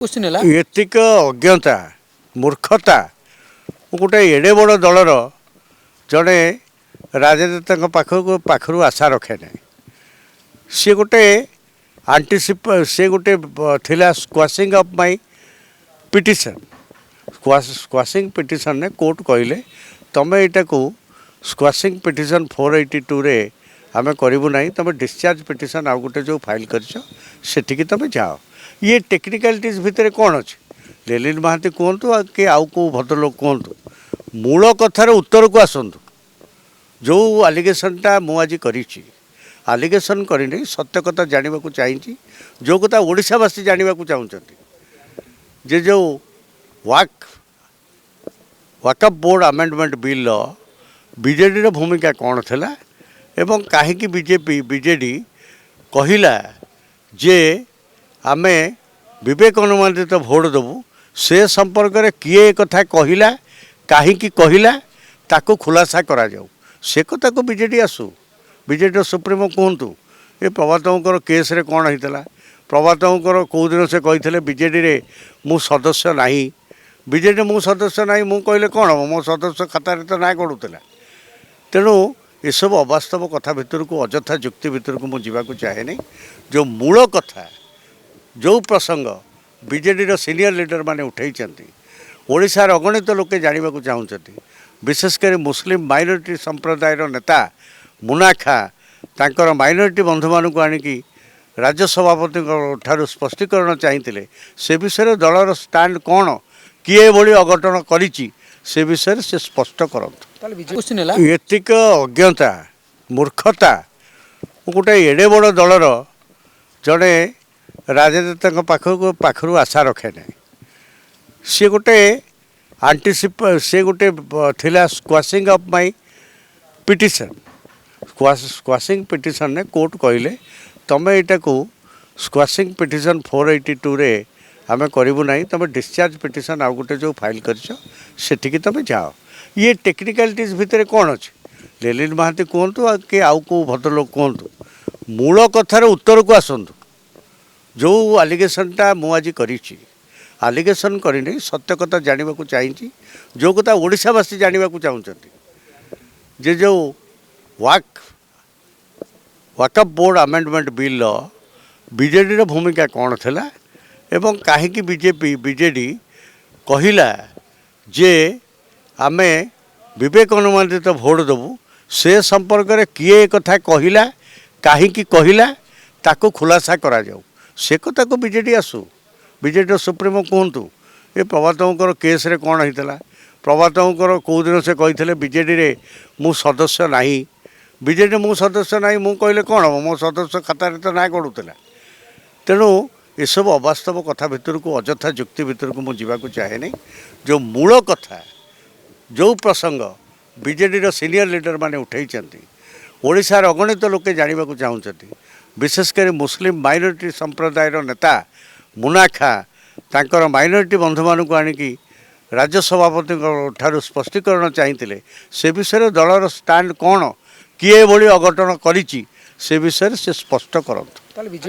एतिक अज्ञता मूर्खता गोटे एडे बड़ दलर जड़े राजनेता पाखु आशा रखे ना सी गोटे सी गोटे थिला स्क्वाशिंग ऑफ माय पिटिशन स्क्वाशिंग पिटिशन ने कोर्ट कहले तमें यहाँ को स्क्वाशिंग पिटिशन 482 रे आम करूँ ना तुम डिस्चार्ज पिटिशन आउ गोटे जो फाइल कर तुम जाओ ये टेक्निकालिटीज भितर कौन अच्छे लेलिन महांती कहतु कि आउ को भद्रलोक कहतु मूल कथार उत्तर को आसतु जो आलिगेसनटा मुझे आलिगेसन करनी सत्य कथा जानवा चाहिए जो कथा ओडिशावासी जानवा चाहते जे जो वाकअप बोर्ड अमेंडमेंट बिल बीजेडी भूमिका कौन थिला एवं कहीं बीजेपी बीजेडी कहला जे आमे विवेक अनुमानित भोट देवु से संपर्क में किए कथा कहला कहीं कहला ताको खुलासा करा जाऊ से कथा को बीजेडी आसू बीजेडी सुप्रीमो कहतु ये प्रभातों केस रे कौन होता प्रभातों कौ दिन से कहते बीजेडी रे मु सदस्य नहीं बीजेडी मु सदस्य नहीं मु कहले कौन मो सदस्य खातार तो ना गड़ूला तेणु ये सब अवास्तव कथा भितर को अजथा जुक्ति भितर को मुझे चाहे नहीं जो मूल कथा जो प्रसंग बीजेडी सीनियर लीडर माने उठाई ओडिशार अगणित लोके जानवा चाहते विशेषकर मुस्लिम माइनॉरिटी संप्रदाय नेता मुनाखा तांकर माइनॉरिटी बंधु मानक आनिकी राज्य सभापति ठारू स्पष्टीकरण चाहिए से विषय दलर स्टैंड कौन किए भली अघटन करिछि से विषय से स्पष्ट करंतु एतिक अज्ञता मूर्खता गोटे एडे बड़ दलर जड़े राजनेता पाखु आशा रखे ना सी गोटे सी गोटे थिला स्क्वाशिंग ऑफ माय पिटिशन स्क्वाशिंग पिटिशन ने कोर्ट कहले तमें यहाँ को स्क्वाशिंग पिटिशन 482 रे आम करूँ ना तुम डिस्चार्ज पिटिशन आउ गोटे जो फाइल कर तुम जाओ ये टेक्निकालिटीज भितर कौन अच्छे लेलिन महांती कहतु कि आउ को भद्रलोक कहतु मूल कथार उत्तर को आसतु जो आलिगेसनटा मुझे आलिगेसन करनी सत्य कथा जानवा चाहिए जो कथा ओडिशावासी जानवा चाहते जे जो वाकअप बोर्ड अमेंडमेंट बिल बीजेडी भूमिका कौन थिला एवं कहीं बीजेपी बीजेडी कहला जे आमे विवेक अनुमानित भोट देवु से संपर्क में किए कथा कहला कहीं कहला ताको खुलासा करा जाऊ से कथा को बीजेडी आसू बीजेडी सुप्रीमो कहतु ये प्रभातों केस रे कौन होता प्रभातों कौ दिन से कहते बीजेडी रे मु सदस्य नहीं बीजेडी मु सदस्य नहीं मु कहले कौन मो सदस्य खातार तो ना गड़ूला तेणु ये सब अवास्तव कथा भितर को अजथा जुक्ति भितर को मुझे चाहे नहीं जो मूल कथा जो प्रसंग बीजेडी सीनियर लीडर माने उठाई ओडिशार अगणित लोके जानवा चाहते विशेषकर मुस्लिम माइनॉरिटी संप्रदाय नेता मुनाखा तांकर माइनॉरिटी बंधु मानक आनिकी राज्य सभापति ठारू स्पष्टीकरण चाहिए से विषय दलर स्टैंड कौन किए भली अघटन करिछि से विषय से स्पष्ट करंतु।